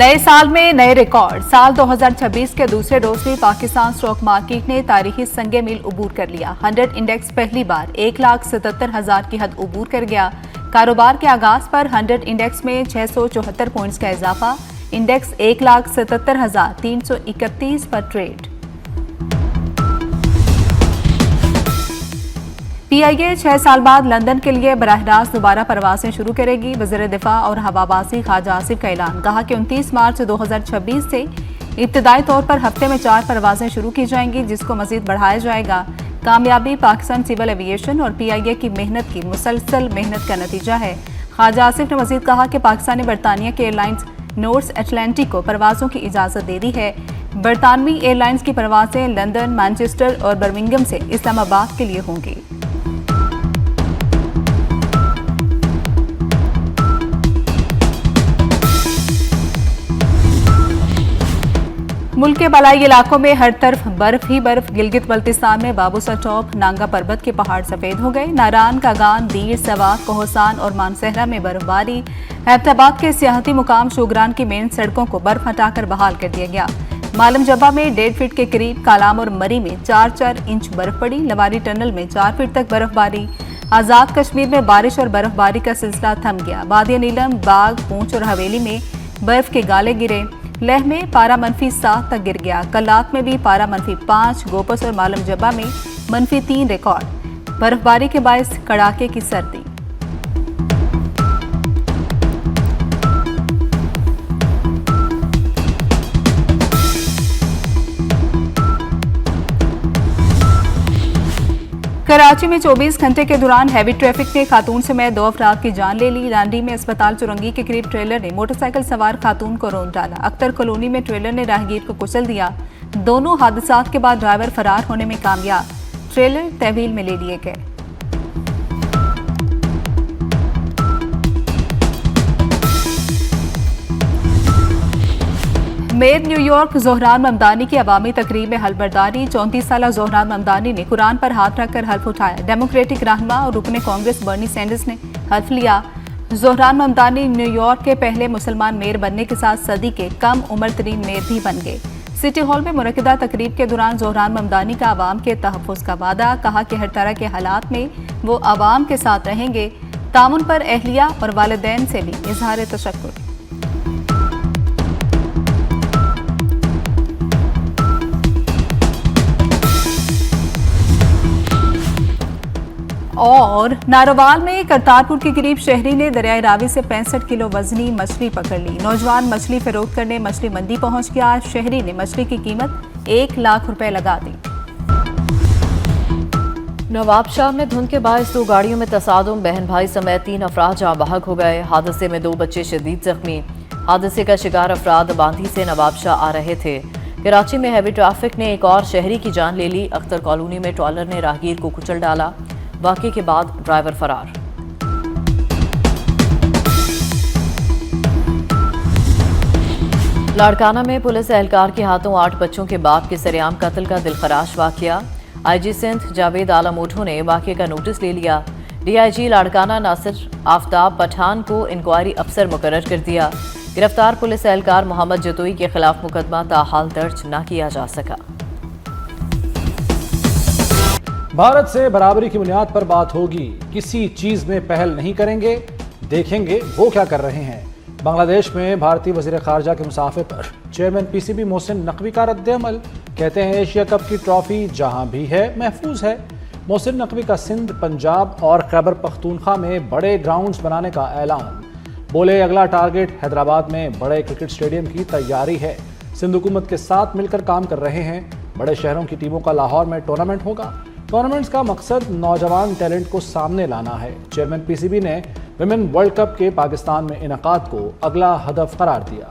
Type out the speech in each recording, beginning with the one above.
नए साल में नए रिकॉर्ड। साल 2026 के दूसरे रोज भी पाकिस्तान स्टॉक मार्केट ने तारीखी संगे मील उबूर कर लिया। 100 इंडेक्स पहली बार 1,77,000 की हद उबूर कर गया। कारोबार के आगाज पर 100 इंडेक्स में 674 पॉइंट्स का इजाफा। इंडेक्स 1,77,331 पर ट्रेड। पीआईए 6 साल बाद लंदन के लिए बराह रास्त दोबारा परवासें शुरू करेगी। वज़ीर दिफा और हवाबाजी ख्वाजा आसिफ का ऐलान। कहा कि 29 मार्च 2026 से इब्तदाई तौर पर हफ्ते में 4 परवाजें शुरू की जाएंगी, जिसको मजीद बढ़ाया जाएगा। कामयाबी पाकिस्तान सिविल एविएशन और पीआईए की मेहनत की मुसलसल मेहनत का नतीजा है। ख्वाजा आसिफ ने मजीद कहा कि पाकिस्तानी बरतानिया के एयरलाइंस नॉर्थ अटलांटिक को परवाजों की इजाज़त दे दी है। बरतानवी एयरलाइंस की परवाजें लंदन, मैनचेस्टर और बर्मिंघम से इस्लामाबाद के लिए होंगी। मुल्क के बलाई इलाकों में हर तरफ बर्फ ही बर्फ। गिलगित बल्तिस्तान में बाबूसर टॉप नांगा पर्वत के पहाड़ सफेद हो गए। नारान, कागान, दीर, सवाक, कोहसान और मानसहरा में बर्फबारी। हैदराबाद के सियाहती मुकाम शोगरान की मेन सड़कों को बर्फ हटाकर बहाल कर दिया गया। मालम जब्बा में 1.5 फीट के करीब, कालाम और मरी में 4-4 इंच बर्फ पड़ी। लवारी टनल में 4 फीट तक बर्फबारी। आजाद कश्मीर में बारिश और बर्फबारी का सिलसिला थम गया। वादिया नीलम, बाग, पूंछ और हवेली में बर्फ के गाले गिरे। लेह में पारा -7 तक गिर गया। कल्लात में भी पारा -5, गोपस और मालम जब्बा में -3 रिकॉर्ड। बर्फबारी के बायस कड़ाके की सर्दी। कराची में 24 घंटे के दौरान हैवी ट्रैफिक ने खातून समेत 2 अफराद की जान ले ली। लांडी में अस्पताल चुरंगी के करीब ट्रेलर ने मोटरसाइकिल सवार खातून को रौंद डाला। अख्तर कॉलोनी में ट्रेलर ने राहगीर को कुचल दिया। दोनों हादसात के बाद ड्राइवर फरार होने में कामयाब। ट्रेलर तहवील में ले लिए गए। मेयर न्यूयॉर्क जोहरान ममदानी की अवामी तकरीब में हल्फबर्दारी। 34 साला जोहरान ममदानी ने कुरान पर हाथ रखकर हल्फ उठाया। डेमोक्रेटिक रहनुमा और रुकने कांग्रेस बर्नी सैंडर्स ने हल्फ लिया। जोहरान ममदानी न्यूयॉर्क के पहले मुसलमान मेयर बनने के साथ सदी के कम उम्र तरीन मेयर भी बन गए। सिटी हॉल में मुनक्किदा तकरीब के दौरान जोहरान ममदानी का आवाम के तहफ़्फ़ुज़ का वादा। कहा कि हर तरह के हालात में वो आवाम के साथ रहेंगे। तामुन पर अहलिया और वालिदैन से भी इजहार तशक्कुर। और नारोवाल में करतारपुर के करीब शहरी ने दरियाई रावी से 65 किलो वजनी मछली पकड़ ली। नौजवान मछली फरोख्त करने मछली मंडी पहुंच गया। शहरी ने मछली की कीमत 1 लाख रुपए लगा दी। नवाबशाह में धुंध के बायस 2 गाड़ियों में तसादुम। बहन भाई समेत 3 अफराद जाँ बहक हो गए। हादसे में 2 बच्चे शदीद जख्मी। हादसे का शिकार अफराद बांधी से नवाबशाह आ रहे थे। कराची में हैवी ट्रैफिक ने एक और शहरी की जान ले ली। अख्तर कॉलोनी में ट्रॉलर ने राहगीर को कुचल डाला। वाक़े के बाद ड्राइवर फरार। लाड़काना में पुलिस एहलकार के हाथों 8 बच्चों के बाप के सरेआम कत्ल का दिलखराश वाक़या। आईजी सिंध जावेद आलम ओठो ने वाक़े का नोटिस ले लिया। डीआईजी लाड़काना नासिर आफ्ताब पठान को इंक्वायरी अफसर मुकर्रर कर दिया। गिरफ्तार पुलिस एहलकार मोहम्मद जतोई के खिलाफ मुकदमा ताहाल दर्ज न किया जा सका। भारत से बराबरी की बुनियाद पर बात होगी, किसी चीज में पहल नहीं करेंगे, देखेंगे वो क्या कर रहे हैं। बांग्लादेश में भारतीय वजीर खारजा के मुसाफिर पर चेयरमैन पीसीबी मोहसिन नकवी का रद्द-ए-अमल। कहते हैं एशिया कप की ट्रॉफी जहां भी है महफूज है। मोहसिन नकवी का सिंध, पंजाब और खैबर पख्तूनख्वा में बड़े ग्राउंड्स बनाने का ऐलान। बोले अगला टारगेट हैदराबाद में बड़े क्रिकेट स्टेडियम की तैयारी है। सिंध हुकूमत के साथ मिलकर काम कर रहे हैं। बड़े शहरों की टीमों का लाहौर में टूर्नामेंट होगा। टूर्नामेंट्स का मकसद नौजवान टैलेंट को सामने लाना है। चेयरमैन पीसीबी ने विमेन वर्ल्ड कप के पाकिस्तान में इनेकाद को अगला हदफ करार दिया।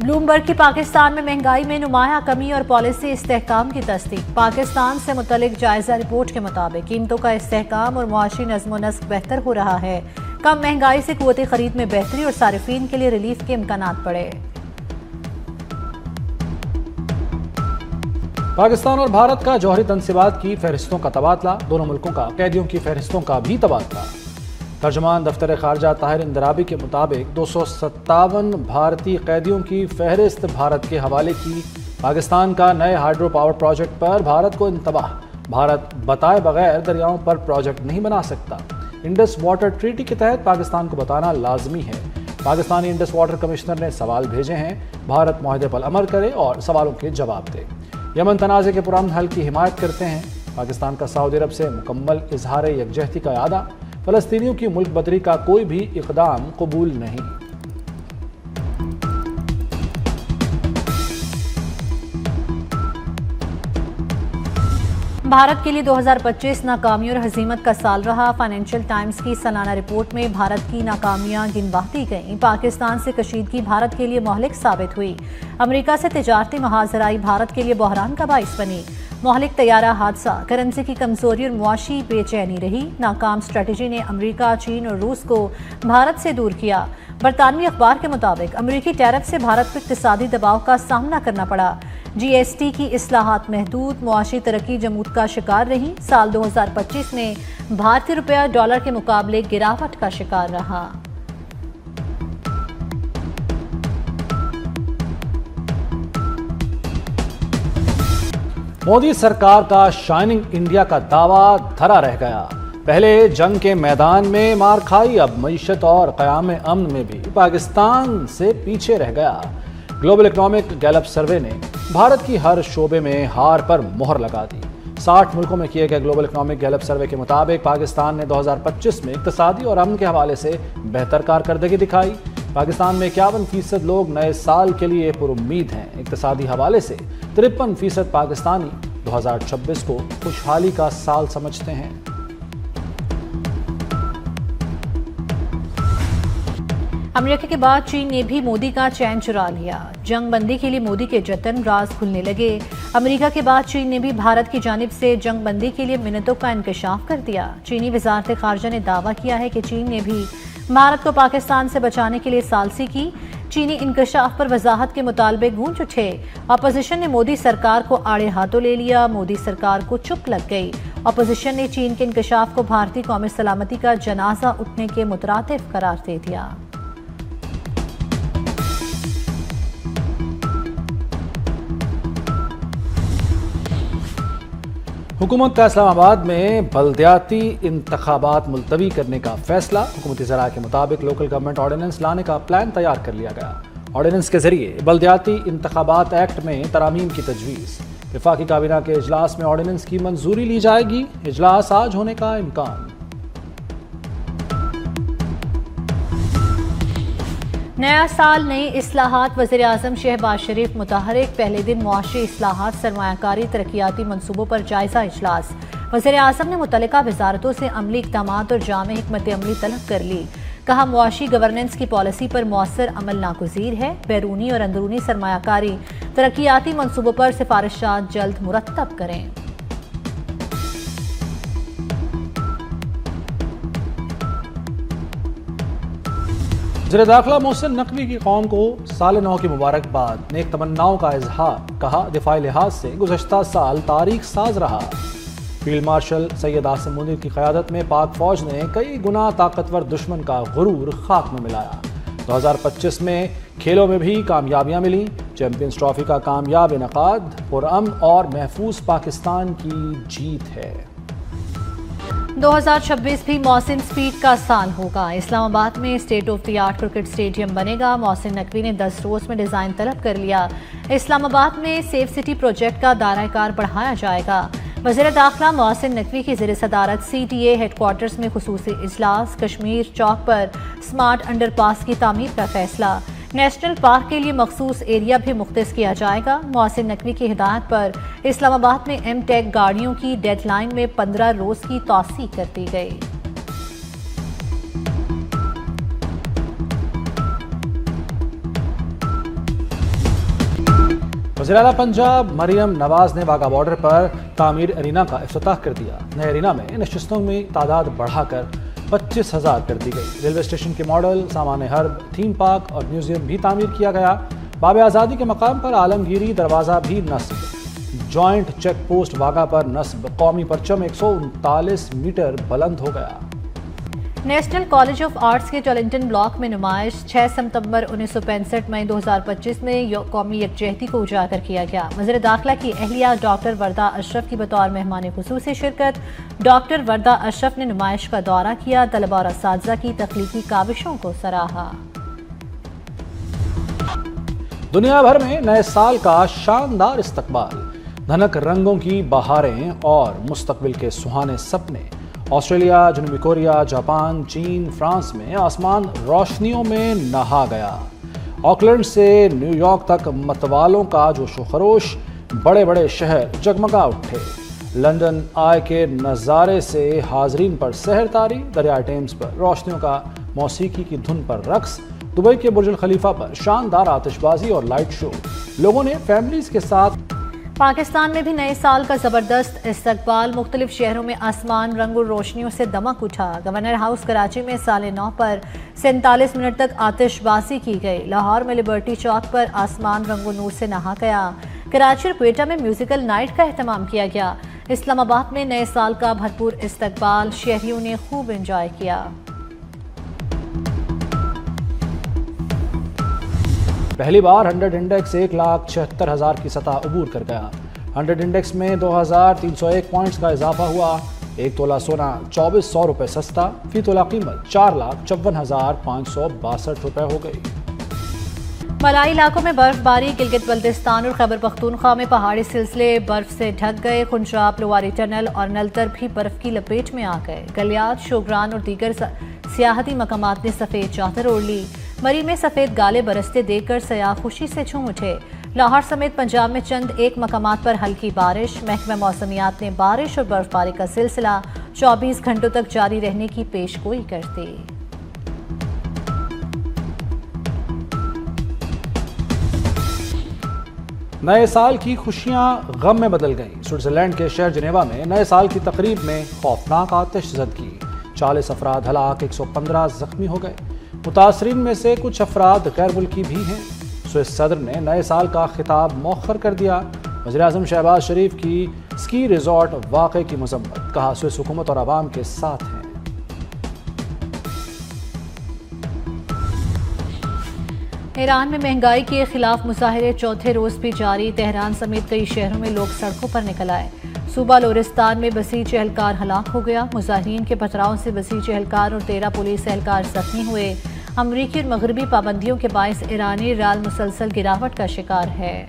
ब्लूमबर्ग की पाकिस्तान में महंगाई में नुमाया कमी और पॉलिसी इस्तेहकाम की तस्दीक। पाकिस्तान से मुतल्लिक जायजा रिपोर्ट के मुताबिक कीमतों का इस्तेहकाम और मुआशी नज़्म व नस्क बेहतर हो रहा है। कम महंगाई से क़ुव्वत खरीद में बेहतरी और सारिफीन के लिए रिलीफ के इम्कानात बढ़े। पाकिस्तान और भारत का जौहरी तनसीबात की फहरिस्तों का तबादला। दोनों मुल्कों का कैदियों की फहरिस्तों का भी तबादला। तर्जुमान दफ्तर खारजा ताहिर इंदराबी के मुताबिक 257 भारतीय कैदियों की फहरिस्त भारत के हवाले की। पाकिस्तान का नए हाइड्रो पावर प्रोजेक्ट पर भारत को इंतबाह। भारत बताए बगैर दरियाओं पर प्रोजेक्ट नहीं बना सकता। इंडस वाटर ट्रीटी के तहत पाकिस्तान को बताना लाजमी है। पाकिस्तानी इंडस वाटर कमिश्नर ने सवाल भेजे हैं, भारत मुआहदे पर अमल करे और सवालों के जवाब दे। यमन तनाज़े के पुरअमन हल की हिमायत करते हैं। पाकिस्तान का सऊदी अरब से मुकम्मल इजहार यकजहती का इरादा। फ़लस्तीनियों की मुल्क बदरी का कोई भी इक़दाम कबूल नहीं। भारत के लिए 2025 नाकामी और हजीमत का साल रहा। फाइनेंशियल टाइम्स की सालाना रिपोर्ट में भारत की नाकामियां गिनवाती गईं। पाकिस्तान से कशीदगी भारत के लिए मोहलिक साबित हुई। अमेरिका से तिजारती महाजराई भारत के लिए बहरान का बाइस बनी। मोहलिक तैयारा हादसा, करेंसी की कमजोरी और मुआशी बेचैनी रही। नाकाम स्ट्रेटजी ने अमेरिका, चीन और रूस को भारत से दूर किया। बरतानवी अखबार के मुताबिक अमेरिकी टैरिफ से भारत को इक्तिसादी दबाव का सामना करना पड़ा। GST की इस्लाहात महदूद, मुआशी तरक्की जमूद का शिकार रही। साल 2025 में भारतीय रुपया डॉलर के मुकाबले गिरावट का शिकार रहा। मोदी सरकार का शाइनिंग इंडिया का दावा धरा रह गया। पहले जंग के मैदान में मार खाई, अब मईशत और क़याम अमन में भी पाकिस्तान से पीछे रह गया। ग्लोबल इकोनॉमिक गैलप सर्वे ने भारत की हर शोबे में हार पर मोहर लगा दी। 60 मुल्कों में किए गए ग्लोबल इकोनॉमिक गैलप सर्वे के मुताबिक पाकिस्तान ने 2025 में इक्तिसादी और अमन के हवाले से बेहतर कारकर्दगी दिखाई। पाकिस्तान में 51% लोग नए साल के लिए पुरुम्मीद हैं। इक्तिसादी हवाले से 53% पाकिस्तानी 2026 को खुशहाली का साल समझते हैं। अमेरिका के बाद चीन ने भी मोदी का चैन चुरा लिया। जंग बंदी के लिए मोदी के जतन राज खुलने लगे। अमेरिका के बाद चीन ने भी भारत की जानिब से जंग बंदी के लिए मिन्नतों का इंकशाफ कर दिया। चीनी वजारत खारजा ने दावा किया है कि चीन ने भी भारत को पाकिस्तान से बचाने के लिए सालसी की। चीनी इंकशाफ पर वजाहत के मुतालबे गूंज उठे। अपोजिशन ने मोदी सरकार को आड़े हाथों ले लिया। मोदी सरकार को चुप लग गई। अपोजिशन ने चीन के इंकशाफ को भारतीय कौमी सलामती का जनाजा उठने के मुतरातिफ करार दे दिया। हुकूमत का इस्लामाबाद में बल्दियाती इंतखाबात मुलतवी करने का फैसला। हुकूमती ज़राए के मुताबिक लोकल गवर्नमेंट ऑर्डिनेंस लाने का प्लान तैयार कर लिया गया। ऑर्डिनेंस के जरिए बल्दियाती इंतखाबात एक्ट में तरामीम की तजवीज़। वफाकी काबीना के इजलास में ऑर्डिनेंस की मंजूरी ली जाएगी। इजलास आज होने का इम्कान। नया साल नई इस्लाहात। वज़ीर आज़म शहबाज शरीफ मुतहरिक। पहले दिन मुआशी इस्लाहात, सरमायाकारी, तरक्याती मनसूबों पर जायजा इजलास। वज़ीर आज़म ने मुतल्लिका वजारतों से अमली इक़दामात और जामे हिकमत अमली तलब कर ली। कहा, मुआशी गवर्नेंस की पॉलिसी पर मौसर अमल नागुज़ीर है। बैरूनी और अंदरूनी सरमायाकारी, तरक्याती मनसूबों पर सिफारिशात जल्द मुरत्तब करें। वज़ीर दाखिला मोहसिन नकवी की कौम को साल नौ की मुबारकबाद। नेक तमन्नाओं का इजहार। कहा, दिफाई लिहाज से गुज़श्ता साल तारीख साज रहा। फील्ड मार्शल सैयद आसिम मुनीर की क़यादत में पाक फ़ौज ने कई गुना ताकतवर दुश्मन का गुरूर खाक में मिलाया। 2025 में खेलों में भी कामयाबियां मिली। चैंपियंस ट्रॉफी का कामयाब इनकाद पुरअमन और महफूज पाकिस्तान की जीत है। 2026 भी मोहसिन स्पीड का साल होगा। इस्लामाबाद में state of the art cricket stadium बनेगा। मोहसिन नकवी ने 10 रोज में डिजाइन तलब कर लिया। इस्लामाबाद में सेफ सिटी प्रोजेक्ट का दायरा-ए-कार बढ़ाया जाएगा। वज़ीर दाखिला मोहसिन नकवी की ज़ेर सदारत CTA हेडक्वार्टर्स में खुसूसी इजलास। कश्मीर चौक पर स्मार्ट अंडरपास की तामीर का फैसला। नेशनल पार्क के लिए मखसूस एरिया भी मुख्तस किया जाएगा। मोहसिन नकवी की हिदायत पर इस्लामाबाद में M-Tech गाड़ियों की डेडलाइन में 15 रोज की तौसीह कर दी गई। वज़ीर आला पंजाब मरियम नवाज ने वाघा बॉर्डर पर तामीर अरीना का इफ्तिताह कर दिया। नए अरीना में नशिस्तों की तादाद बढ़ाकर 25,000 कर दी गई। रेलवे स्टेशन के मॉडल, सामान हर्ब, थीम पार्क और म्यूजियम भी तामीर किया गया। बाब आज़ादी के मकाम पर आलमगीरी दरवाज़ा भी नस्ब। जॉइंट चेक पोस्ट वाघा पर नस्ब। कौमी परचम 139 मीटर बुलंद हो गया। नेशनल कॉलेज ऑफ आर्ट्स के टोलिंगटन ब्लॉक में नुमाइश 6 सितंबर 1965 मई 2025 में कौमी यकजहती को उजागर किया गया। वज़ीर दाखिला की अहलिया डॉक्टर वर्दा अशरफ की बतौर मेहमान खुसूसी शिरकत। डॉक्टर वर्दा अशरफ ने नुमाइश का दौरा किया, तलबा और असातिज़ा की तख्लीकी काविशों को सराहा। दुनिया भर में नए साल का शानदार इस्तकबाल, धनक रंगों की बहारें और मुस्तकबिल के सुहाने सपने। ऑस्ट्रेलिया, जनूबी कोरिया, जापान, चीन, फ्रांस में आसमान रोशनियों में नहा गया। ऑकलैंड से न्यूयॉर्क तक मतवालों का जोशो खरोश, बड़े बड़े शहर जगमगा उठे। लंदन आय के नज़ारे से हाजरीन पर सहर तारी, दरिया टेम्स पर रोशनियों का मौसीकी की धुन पर रक्स, दुबई के बुर्ज खलीफा पर शानदार आतिशबाजी और लाइट शो। लोगों ने फैमिलीज के साथ। पाकिस्तान में भी नए साल का जबरदस्त इस्तकबाल, मुख्तलिफ शहरों में आसमान रंग और रोशनियों से दमक उठा। गवर्नर हाउस कराची में 9:30 पर 47 मिनट तक आतिशबाजी की गई। लाहौर में लिबर्टी चौक पर आसमान रंगो नूर से नहा गया। कराची और क्वेटा में म्यूजिकल नाइट का एहतमाम किया गया। इस्लामाबाद में नए साल का भरपूर इस्तकबाल, शहरियों ने खूब एंजॉय किया। पहली बार 100 इंडेक्स 1,76,000 की सतह अबूर कर गया। 100 इंडेक्स में 2,301 पॉइंट्स का इजाफा हुआ। एक तोला सोना 2,400 रुपये सस्ता, फी तोला कीमत 4,54,562 रुपये हो गई। मलाई इलाकों में बर्फबारी, गिलगित बल्तिस्तान और खैबर पख्तूनख्वा में पहाड़ी सिलसिले बर्फ से ढक गए। खुंशाब, लोवारी टनल और नलतर भी बर्फ की लपेट में आ गए। गलियात, शोगरान और दीगर सियाहती मकामात ने सफ़ेद चादर ओढ़ ली। मरी में सफ़ेद गाले बरसते देखकर सयाह खुशी से झूम उठे। लाहौर समेत पंजाब में चंद एक मकामात पर हल्की बारिश। महकमा मौसमियात ने बारिश और बर्फबारी का सिलसिला 24 घंटों तक जारी रहने की पेशगोई कर दी। नए साल की खुशियां गम में बदल गईं। स्विट्जरलैंड के शहर जिनेवा में नए साल की तकरीब में खौफनाक आतिशज़दगी, 40 अफराद हलाक, 115 जख्मी हो गए। मुतासरीन में से कुछ अफराद गैर मुल्की भी हैं। स्विस सदर ने नए साल का खिताब मौखर कर दिया। वज़ीर-ए-आज़म शहबाज शरीफ की स्की रिजॉर्ट वाक़े की मज़म्मत, कहा स्विस हुकूमत और आवाम के साथ हैं। ईरान में महंगाई के खिलाफ मुजाहिरे चौथे रोज भी जारी। तेहरान समेत कई शहरों में लोग सड़कों पर निकल आए। सूबा लोरिस्तान में बसीज एहलकार हलाक हो गया। मुजाहिरीन के पथराव से बसीज एहलकार और 13 पुलिस एहलकार जख्मी हुए। अमरीकी और मगरबी पाबंदियों के बायस ईरानी रियाल मुसलसल गिरावट का शिकार है।